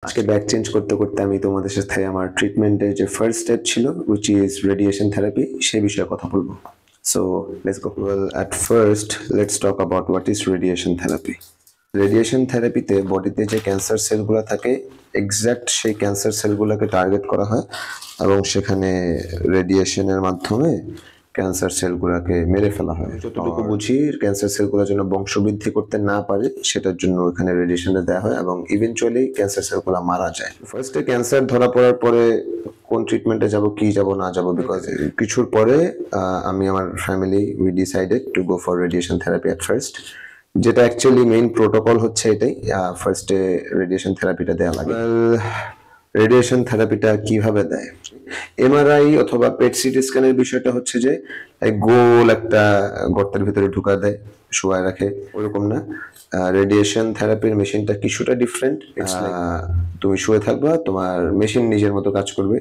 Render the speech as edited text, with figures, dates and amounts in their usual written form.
আজকে bag change করতে করতে আমি তোমাদের সাথে আমার ট্রিটমেন্টের যে ফার্স্ট স্টেপ ছিল উইচ ইজ রেডিয়েশন থেরাপি সেই বিষয়ে কথা বলবো। So let's go. Well, at first let's talk about what is radiation therapy. Radiation থেরাপিতে বডিতে যে ক্যান্সার সেলগুলো থাকে এক্স্যাক্ট সেই ক্যান্সার সেলগুলোকে টার্গেট করা হয় এবং সেখানে রেডিয়েশনের মাধ্যমে ক্যান্সার সেলগুলোকে মেরে ফেলা হয়। যতটুকু বুঝি ক্যান্সার সেলগুলো যেন বংশবৃদ্ধি করতে না পারে সেটার জন্য ওখানে রেডিয়েশনটা দেওয়া হয় এবং ইভেনচুয়ালি ক্যান্সার সেলগুলো মারা যায়। ফার্স্টে ক্যান্সার ধরা পড়ার পরে কোন ট্রিটমেন্টে যাব কি যাব না যাব বিকজ কিছুর পরে আমি আমার family we decided to go for radiation therapy at first, যেটা অ্যাকচুয়ালি মেইন প্রোটোকল হচ্ছে এটাই। ফার্স্টে রেডিয়েশন থেরাপিটা দেওয়া লাগে। রেডিয়েশন থেরাপিটা কিভাবে দেয়? এমআরআই অথবা পেট সিটি স্ক্যানের বিষয়টা হচ্ছে যে গোল একটা গর্তের ভিতরে ঢুকা দেয়, শোয়ায় রাখে, ওরকম না। রেডিয়েশন থেরাপির মেশিনটা কিছুটা ডিফারেন্ট। তুমি শুয়ে থাকবা, তোমার মেশিন নিজের মতো কাজ করবে।